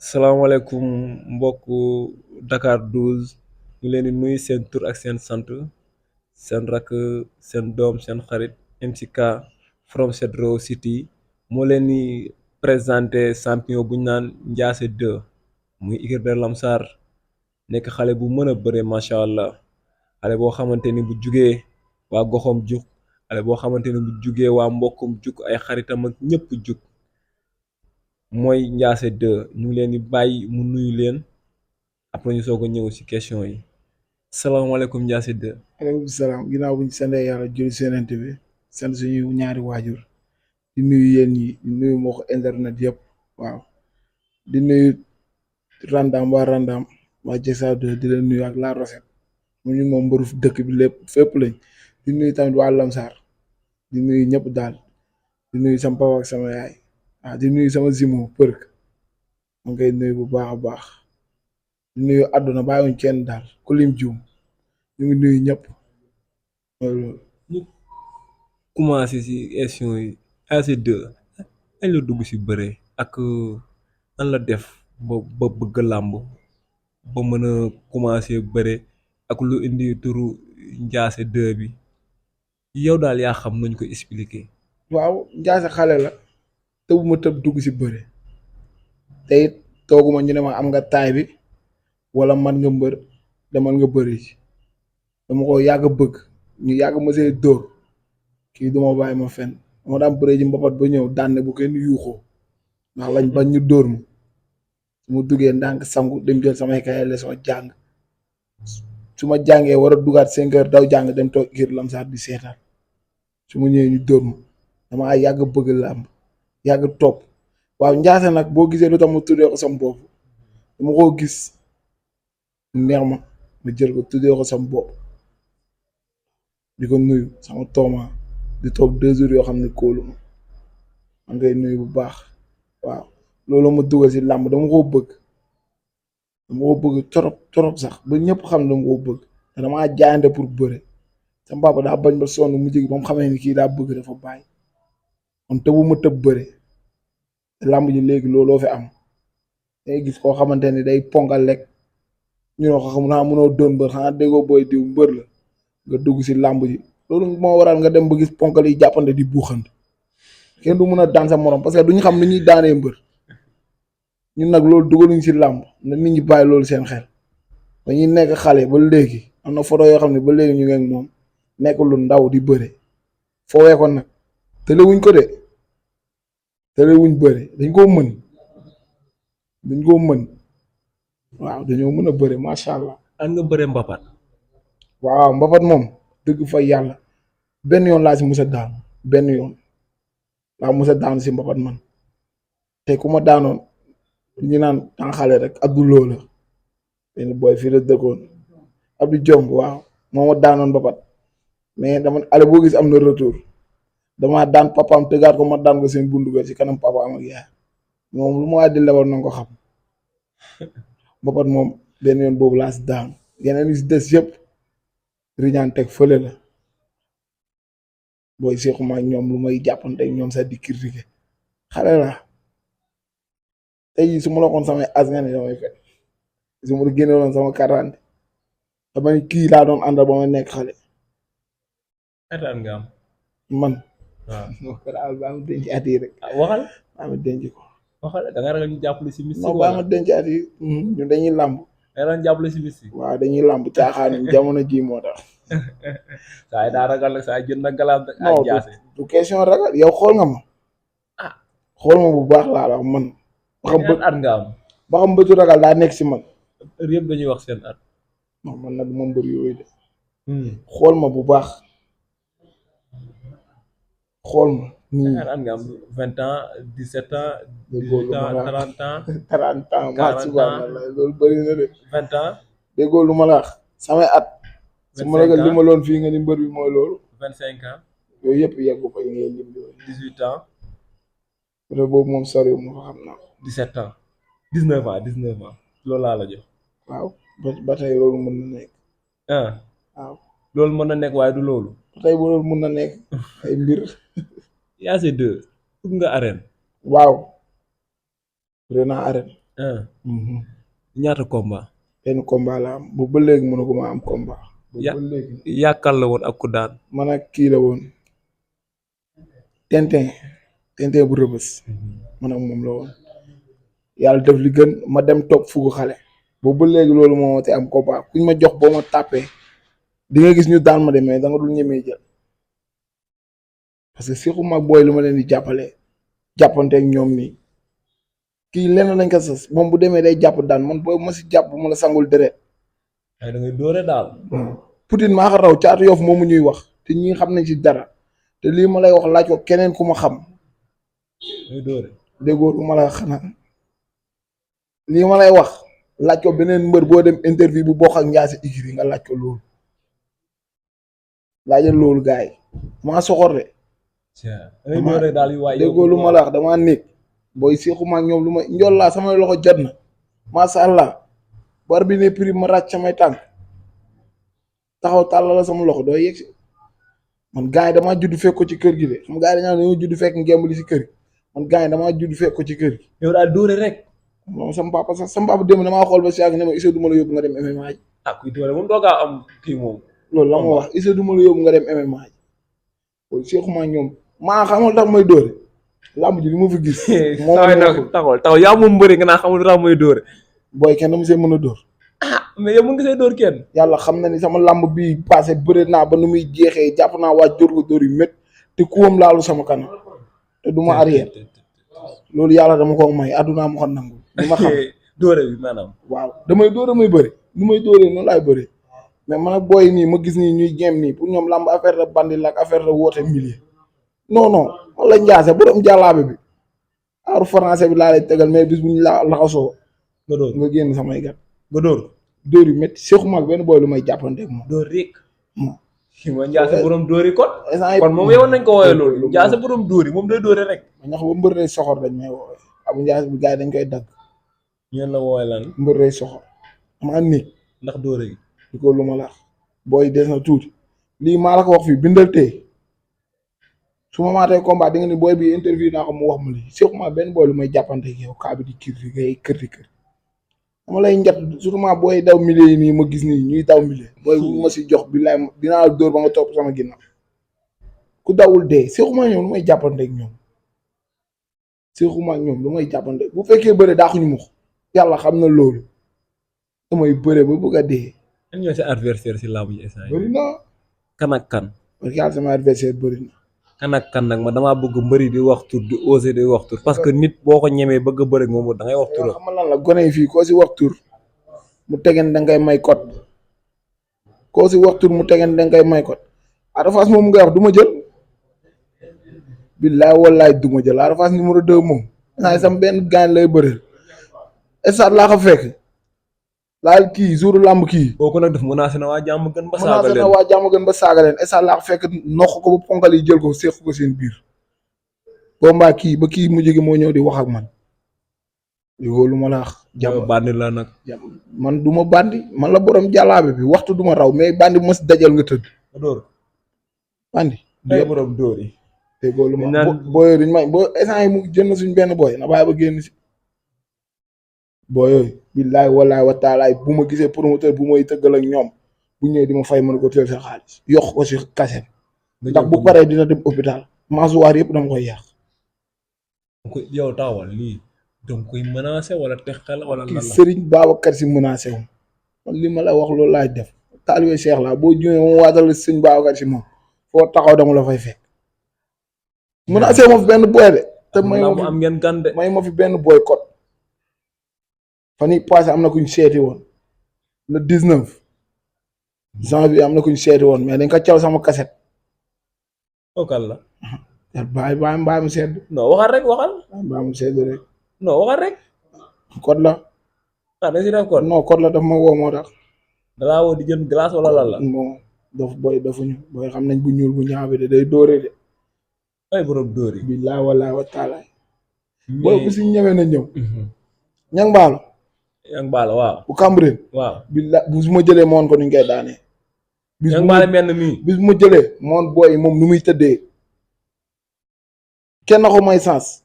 salaamaaleykum mbokku Dakar 12 ñu leen di nuyu seen tur ak seen sant seen rakk seen doom seen xarit MCK from Set Row City moo leen di présenté champion bu ñu naan Ndiassé 2 muy écurie de Lamsar nekk xale bu mën a bëre macha allah xale boo xamante ni bu jugee waa goxam jug xale boo xamante ni bu jugee waa mbokkum jug ay xaritam ak ñëpp jug. mooy Ndiassé 2 ñu ngi leen di bàyyi mu nuyu leen après ñu soog a ñëw ci question yi salaamaaleykum Ndiassé 2. aleykum salaam ginnaaw bu ñu santee yàlla julli seenante bi sant suñu ñaari waajur di nuyu yéen ñi di nuyu mbokk internet yëpp waaw di nuyu Randam waa Jessa 2 di leen nuyu ak La Rosette mu ñun moom mbëru dëkk bi lépp fépp lañ di nuyu tamit waa Lamsar di nuyu ñëpp daal di nuyu sama papa ak sama yaay waaw di nuyu sama zimo përk ma ngi koy nuyu bu baax a baax di nuyu àdduna bàyyiwuñ kenn daal ku lim juum ñu ngi nuyu ñëpp loolu. ñu commencé ci question yi Ndiassé 2 añ la dugg ci bëre ak nan la def ba bëgg làmb ba mën a commencé bëre ak lu indi turu Ndiassé 2 bi yow daal yaa xam nañ ko expliquer. waaw Ndiassé xale la tëbuma tëb dugg si bëre te it tooguma ñu ne ma am nga taay bi wala man nga mbër demal nga bëri ci dama ko yàgg bëgg ñu yàgg ma see dóor kii duma bàyyi ma fen dama daan bëre ji mbapat ba ñëw daan ne bu kenn yuuxoo ndax lañ bañ ñu dóor ma su ma duggee ndànk sangu dem jël samay kaye leçon jàng su ma jàngee war a dugaat 5 heures daw jàng dem toog écurie Lamsar di seetaan su ma ñëwee ñu dóor ma dama yàgg bëgg làmb yàgg topp waaw Ndiassé nag boo gisee lu tax ma tuddee ko sam bopp dama koo gis neex ma jël ko tuddee ko sam bopp di ko nuyu sama tooma di toog 2 jours yoo xam ne kóolu ma ngay nuyu bu baax waaw loolu ma dugal si làmb dama koo bëgg torop sax ba ñëpp xam ne dama koo bëgg te damaa jaayante pour bëre sama papa daa bañ ba sonn mu jigi ba mu xamee ni kii daa bëgg dafa bàyyi kon tëbu ma tëb bëre te làmb ji léegi looloo fi am day gis koo xamante ni day ponkal rek ñu ne ko xam naa mënoo doon mbër xanaa déggoo booy diw mbër la nga dugg si làmb ji loolu moo waral nga dem ba gis ponkal yi jàppante di buuxante kenn du mun a daan sa morom parce que duñu xam ni ñuy daanee mbër ñun nag loolu dugaluñ si làmb na nit ñi bàyyi loolu seen xel dañuy nekk xale ba léegi am na photo yoo xam ne ba léegi ñu ngi ak moom nekk lu ndaw di bëre foowee ko nag tëlewuñ ko de tëlewuñ bëre dañ koo mën waaw dañoo mën a bëre macha allah. an nga bëre mbapat. waaw mbapat moom dëgg fa yàlla benn yoon laa si musa daanu benn yoon laa musa daanu si mbapat man te ku ma daanoon ñu naan temps xale rek Abdou Lo la benn booy fii la dëkkoon Abdou Jong waaw moo ma daanoon mbapat mais dama ale boo gis am na retour dama daan papaam tëggaat ko ma daan ko seen bundu kër si kanam papaam ak yaay moom lu ma waa di lebal na nga ko xam mbapat moom benn yoon boobu laa si daanu yeneen yi si des yëpp riñaan teg fële la booy seexuma ak ñoom lu may jàppante ñoom sax di critiquer xale la tey jii su ma la waxoon samay askan wi damay fekk su ma la génneeloon sama quarante dama ne kii laa doon àndal ba ma nekk xale. ataan nga am. man. waaw baa ma denc at yi rek. waxal. baa ma denc ko. waxal da nga ragal ñu jàppale si mystique. non baa ma denc at yi ñun dañuy làmb. da nga ragal jàppale si mystique. waaw dañuy làmb caaxaan jamono ji moo tax. saa yi daa ragal nag saa yi jënd na galaas ak Ndiassé. du question ragal yow xool nga ma. ah xool ma bu baax laa la wax man. ñaata at nga am. ba xam bëtu ragal daa nekk si man. heure yëpp dañuy wax seen at. non man nag moom bëri yooyu de. xool ma bu baax. xool ma. ñaata at nga am 20 ans 17 ans. 18 ans 30 ans. 30 ans 40 ans loolu bëri na de. 20 ans. déggoo lu ma la wax samay at. su ma la ko limaloon fii nga ni mbër bi mooy loolu. 25 ans. yooyu yëpp yeggu fa yi ngay lim yooyu. 18 ans. peut boobu moom soriwul ma ko xam naa. 17 ans. 19 ans 19 ans loolu laa la jox. waaw ba tey loolu mën na nekk. waaw. loolu mën na nekk waaye du loolu. ba tey bu loolu mën na nekk ay mbir. Ndiassé 2 dugg nga arène. waaw. bëri naa arène. ah ñaata combat. benn combat la am bu ba léegi mënaguma am combat. ya ba léegi yàkkal la woon ak ku daan. man ak kii la woon Tintin bu rëbës man ak moom la woon yàlla def li gën ma dem topp fugu xale boobu ba léegi loolu moo te am combat kuñ ma jox boo ma tàppee di nga gis ñu daan ma demee da nga dul ñemee jël parce que surtout mag booy lu ma leen di jàppale jàppante ak ñoom nii kii lenn lañ ko sas moom bu demee day jàpp daan man booy ma si jàpp bu ma la sangul deret ay da ngay dóore daal. Poutine maa ko raw Caatu Yoff moomu ñuy wax te ñi xam nañ ci dara te lii ma lay wax laaj ko keneen ku ma xam ngay dóore. déggoo lu ma la xanaa lii ma lay wax laaj ko beneen mbër boo dem interview bu bokk ak Ndiasse Igri nga laaj ko loolu laajal loolu gars yi maa soxor de ngay dóore daal yu waay déggoo lu ma la wax damaa nekk booy seexuma ak ñoom lu ma njool laa samay loxo jot na macha allah bar bi ne prix ma ràcc samay tànk taxaw tàllal la sama loxo doo yegg si man gars yi damaa judd fekk ko ci kër gi de xam gars yi dañoo judd fekk ngemb li si kër gi man gars yi damaa judd fekk ko ci kër gi. yow daal dóore rek. moom sama papa sax sama papa démb damaa xool ba si yàgg ne ma Issa du ma la yóbbu nga dem MMA ji. ah kuy dóore moom doogaa am kii moom. loolu la ma wax Issa du ma la yóbbu nga dem MMA ji booy seexuma ñoom maa xamal tax may dóore làmb ji li ma fi gis. moom taxawal yaa moom mbëri nga naa xamul lu tax may dóore. booy kenn dama see mën a dóor. mais yow mu ngi see dóor kenn. yàlla xam na ni sama làmb bii passé bëre naa ba nu muy jeexee jàpp naa waa dóor ko dóor yu métti te kuwam laalu sama kanam te du ma arrière loolu yàlla dama ko may àdduna ma ko nangu. li ma xam dóore bi maanaam. waaw damay dóor damay bëri nu may dóoree noonu laay bëri mais man ak booy nii ma gis nii ñuy jéem nii pour ñoom làmb affaire de bandi la ak affaire de woote milieu non non man la Ndiasse borom jàllaabe bi aaru français bi laa lay tegal mais bis bu ñu la laxasoo nga dóor nga génn samay gat nga dóor. dóor yu métti seexuma ak benn booy lu may jàppanteeg moom. dóor rek. moom mooy Ndiasse borom dóor yi kon. instant kon moom yow nañ ko woowee loolu. Ndiasse borom dóor yi moom day dóore rek. ma ñax ba mbër day soxor dañ may woowee Abu Ndiasse bi gars yi dañ koy dagg. ñeen la woowee lan. mbër day soxor maa néeg ndax dóore gi. di ko lu ma la booy des na tuuti lii maa la ko wax fii bindal tey su ma maatee combat di nga ni booy bi interview naa ko mu wax ma lii seexuma benn booy lu may jàppanteeg yow kaa bi di kër ngay kër dama lay njat surtout booy daw milieu yi nii ma gis nii ñuy daw milieu booy bu ma si jox billaay dinaa dóor ba nga topp sama ginnaaw ku dawul dee seexuma ñoom lu may jàppanteeg ñoom seexuma ñoom lu may jàppanteeg bu fekkee bëre daaxuñu ma ko yàlla xam na loolu damay bëre ba bëgg a dee. ñan ñoo sa adversaire si làmb ji instant yi. bëri na. kan ak kan. parce que yàlla sama adversaire bëri na. kan ak kan nag ma damaa bëgg mbëri di wax tur di oser di wax tur parce que nit boo ko ñemee bëgg a bëri moom da ngay wax tur. xam nga lan la gone yi fii koo si wax tur mu tegen da ngay may code koo si wax tur mu tegen da ngay may code Ada Fass moom nga wax du ma jël billaay wallaay du ma jël Ada Fass numéro 2 moom naa sam benn gaañ lay bëreel stade laa ko fekk laal kii jour làmb kii kooku nag def menacé na waa jàmm gën ba saaga menacé leen na waa jàmm gën ba saaga leen stade laa ko fekk noq ko ba ponkal yi jël ko seeq ko seen biir bombaa kii ba kii mujj gi moo ñëw di wax ak man yow lu ma la wax jàmm bandi la nag man du ma bandi man la borom jàllaabe bi waxtu du ma raw mais bandi bu ma si dajal nga tëdd nga dóor bandi ay borom dóor yi te lu ma booy duñ may boo instant yi mu jënd suñ benn booy na bàyyi ba génn si booy yooyu billaay wallaay wa taalaay bu ma gisee promoteur bu may tëggal ak ñoom bu ñëwee di ma fay mën ko teel sa xaalis yokk ko si kaset ndax bu paree dina dem hôpital masuwaar yëpp dama koy yàq yow taawal lii donc koy menacé wala texal wala lan la Serigne Babacar si menacé wu man li ma la wax loolu laay def taalibe Cheikh la boo juumee moom waatal la Serigne Babacar si moom foo taxaw dama la fay fekk menacé ma fi benn boy de te may ma fi am ngeen gan de may ma fi benn boy code fan yii passé am na kuñ seeti woon le 19 janvier am na kuñ seeti woon mais dañ ko caw sama kaset okal la bàyyi mu sedd non waxal rek waxal bàyyi mu sedd rek non waxal rek code la da si def kon non code la daf ma woo moo tax dalaa woo di jënd glace wala lan la bon daf booy dafuñu booy xam nañ bu ñuul bu ñaaw bi de day dóore de ay borom dóor yi billaay wallaay wa taalaay booy bu si ñëwee na ñëw ñang mbaalo yang baala waaw bu Cambérène waaw billaay bu ma jëlee moon ko nuñ koy daanee yang baala menn mii bis bu ma jëlee moon booy moom nu muy tëddee kenn ko may sens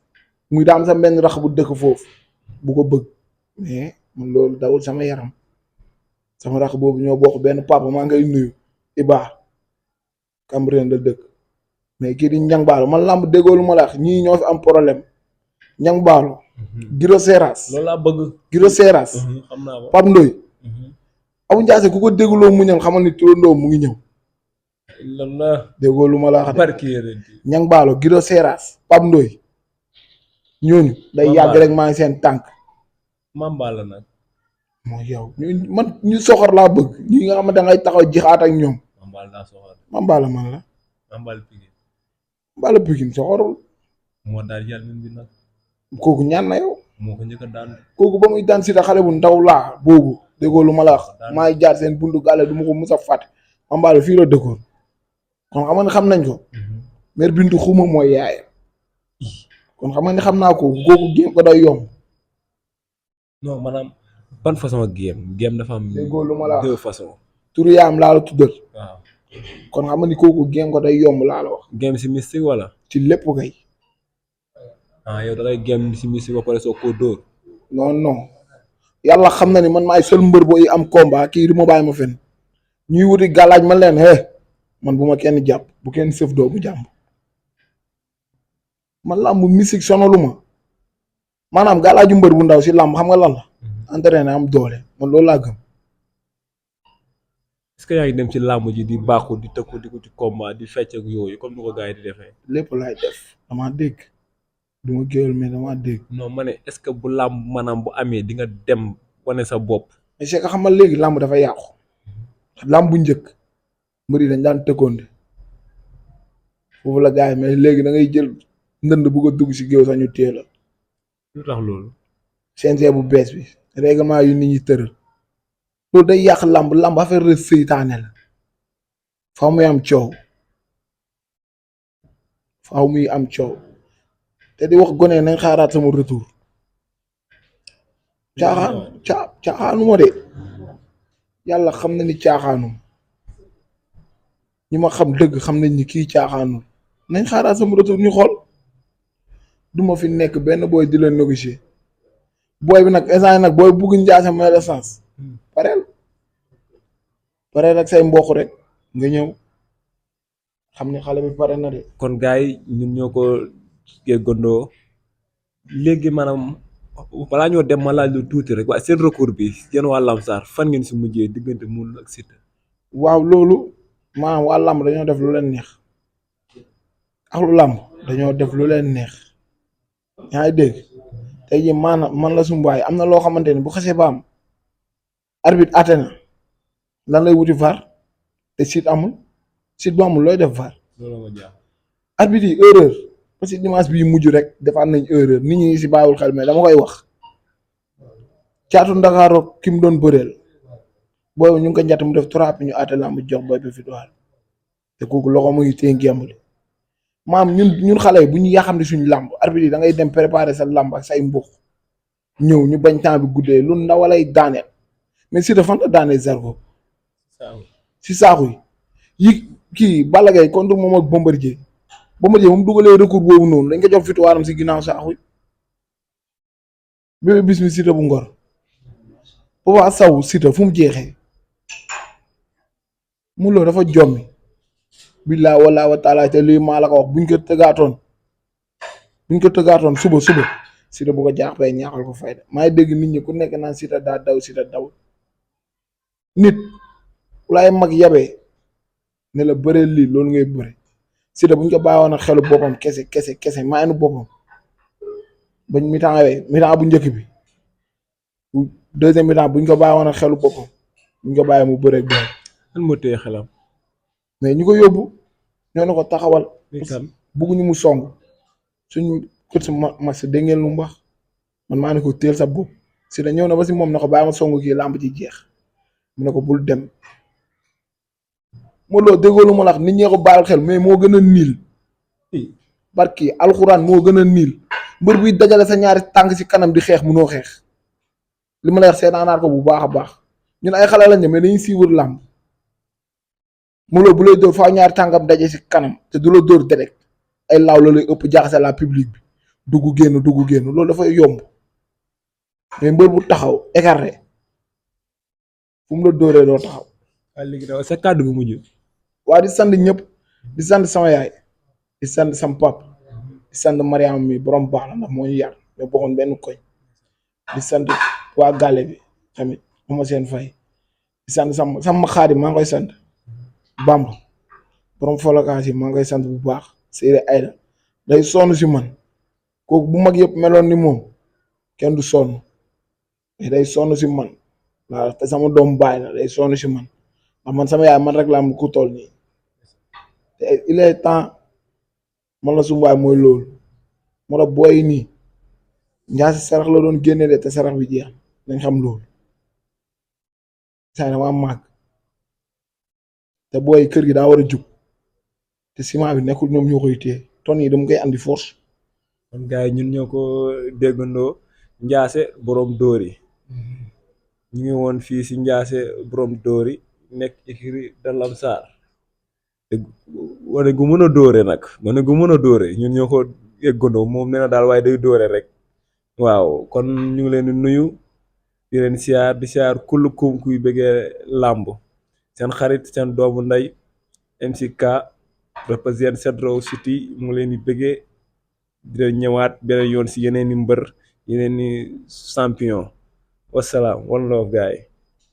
muy daan sa benn rax bu dëkk foofu bu ko bëgg mais man loolu dawul sama yaram sama rakk boobu ñoo bokk benn papa maa ngay nuyu Iba Cambérène la dëkk mais kii di Ñang Baalo man làmb déggoo lu ma la wax ñii ñoo fi am problème Ñang Baalo. Giro Seras. loolu laa bëgg. Giro Seras. xam naa ko. Pape Ndoye. Abu Ndiasse ku ko dégguloo muñal xamal ni turandoo mu ngi ñëw. lan la. déggoo lu ma la wax de. barki yéen Ñang Baalo Giro Seras Pape Ndoye ñooñu. day yàgg rek maa ngi seen tànk. Mamba la nag. mooy yow man ñu soxor laa bëgg ñi nga xam ne dangay taxaw jixaat ak ñoom. Mamba daa soxor. Mamba la man la. Mamba la Pikine. Mamba la Pikine soxorul. moo daal yàlla bi nag. kooku ñaan na yow. moo ko njëkk a daan. kooku ba muy daan si xale bu ndaw laa boobu déggoo lu ma la wax maa ngi jaar seen buntu gàlle du ma ko mus a fàtte Mamba la fii la dëkkoon kon xam nga ne xam nañ ko. mère Bintu xuma mooy yaayam kon xam nga ne xam naa ko kooku géem ko day yomb. non maanaam ban façon géem dafa am. déggoo lu ma la wax deux façons. turu yaayam laa la tuddal. waaw. kon xam nga ni kooku géem ko day yomb laa la wax. géem si mystique wala. ci lépp kay. yow da ngay géem si mystique ba pare soo ko dóor. non non yàlla xam na ni man maay seul mbër boo yi am combat kii du ma bàyyi ma fen ñuy wuti gàllaaj man leen man bu ma kenn jàpp bu kenn sëf doo bu jàmb man làmb musique sonalu ma maanaam gàllaaju mbër bu ndaw si làmb xam nga lan la. entraîné am doole man loolu laa gëm. est-ce que yaa ngi dem ci làmb ji di baaxu di tëkku di ko ci combat di fecc ak yooyu comme ni ko gars yi di defee. lépp laay def damaa dégg du ma géwél mais damaa dégg. non ma ne est-ce que bu làmb maanaam bu amee di nga dem wane sa bopp. mais c'est que xam nga léegi làmb dafa yàqu làmb bu njëkk mbër yi dañ daan tëkkoonde foofu la gars yi mais léegi da ngay jël ndënd bu ko dugg si géew sax ñu téye la. lu tax loolu. CNG bu bees bi règlement yu nit ñi tëral loolu day yàq làmb affaire de seytaane la faaw muy am coow faaw muy am coow te di wax gone nañ xaaraat sama retour caaxaanuma de yàlla xam na ni caaxaanum ñi ma xam dëgg xam nañ ni kii caaxaanul nañ xaaraat sama retour ñu xool duma fi nekk benn booy di leen négocier booy bi nag instant nag booy bugg Ndiassé may la sens pareel ak say mboq rek nga ñëw xam ni xale bi pare na de. kon gars yi ñun ñoo ko géegandoo léegi maanaam balaa ñoo dem ma laaj lu tuuti rek waaye seen recours bi yéen waa Lamsar fan ngeen si mujjee diggante Mourou ak Siteu. waaw loolu maanaam waa làmb dañoo def lu leen neex ak lu làmb dañoo def lu leen neex yaa ngi dégg tey jii maanaam man la sumbaay am na loo xamante ni bu xasee ba am arbitre àtte na lan lay wuti VAR te Siteu amul Siteu bu amul looy def VAR. loolu ma jaax arbitre yi erreur parce que dimanche bii mujj rek defaat nañ erreur nit ñi si bàyyiwul xel mais dama koy wax caatu Ndakaaru ki mu doon bëreel boobu ñu ngi ko njatt mu def 3 ñu àtte làmb jox booy bi victoire te kooku loxo mu ngi téye ngemb maam ñun xale yi bu ñu yaxam di suñu làmb arbitre yi da ngay dem préparer sa làmb ak say mbokk ñëw ñu bañ temps bi guddee lu ndaw lay daaneel mais si dafa la daaneel Zarko si saaku yi kii Balla Gaye contre moom ak Bombardier moom dugalee recours boobu noonu dañ ko jox victoire am si ginnaaw saaku yi Bébé Bismi Siteu bu Ngor Papa Sow Siteu fu mu jeexee mu loolu dafa jommi billaa wallaahi wa taala te lii maa la ko wax buñ ko tëggaatoon suba Siteu bu ko jaaxee ñaaxal ko fayda maa ngi dégg nit ñi ku nekk naan Siteu daa daw Siteu daw nit walaay mag yabee ne la bëree lii loolu ngay bëre Siteu buñ ko bàyyiwoon ak xelu boppam kese maa nu boppam bañ mi-temps bu njëkk bi deuxième mi-temps buñ ko bàyyiwoon ak xelu boppam buñ ko bàyyi mu bëre ak lan moo téye xelam. mais ñu ko yóbbu ñoo ne ko taxawal. bugguñu mu song suñ kër si match dégg ngeen lu mu wax man maa ne ko teel sa bopp Siteu ñëw na ba si moom na ko bàyyi ma song kii làmb ci jeex mu ne ko bul dem moo loo déggoo lu ma la wax nit ñee ko baal xel mais moo gën a niil barki alxuraan moo gën a niil mbër buy dajale sa ñaari tànk si kanam di xeex munoo xeex li ma lay wax seetaanaat ko bu baax a baax ñun ay xale lañ mais dañuy siiwër làmb Modou Lo bu lay dóor faaw ñaari tàngam daje si kanam te du la dóor direct ay laaw la lay ëpp jaxase la public bi dugg génn loolu dafay yomb mais mbër bu taxaw écarté fu mu la dóoree doo taxaw. waaye léegi daal sa kàddu gu mujj. waa di sant ñëpp di sant sama yaay di sant sama pap di sant Mariam mi borom baax la ndax moo ñu yar ñoo bokkoon benn koñ di sant waa gàlle bi tamit ama seen fay di sant sama xaadim maa ngi koy sant Bamba borom folokaas yi maa ngi koy sant bu baax Seydou Aïda day sonn si man kooku bu mag yëpp meloon ni moom kenn du sonn day sonn si man waaw te sama doom baay la day sonn si man ndax man sama yaay man rek laa am ku toll nii te il est temps man la sumbaay mooy loolu moo tax booy nii njaasi sarax la doon génne de te sarax bi jeex nañ xam loolu saa dama màgg te booy kër gi daa war a jug te ciment bi nekkul ñoom ñoo koy téye ton yi dama koy andi force. kon gars yi ñun ñoo ko déggandoo Ndiassé borom dóor yi ñu ngi woon fii si Ndiassé borom dóor yi nekk écurie de Lansar te wane gu mën a dóore nag wane gu mën a dóore ñun ñoo ko déggandoo moom nee na daal waaye day dóore rek waaw kon ñu ngi leen di nuyu di leen siyaar di siyaar kull kum kuy bëggee làmb seen xarit seen doomu ndey MCK represent Cedro City mu leen di bëggee di leen ñëwaat beneen yoon si yeneen i mbër yeneen i champion wasalaam one love gaay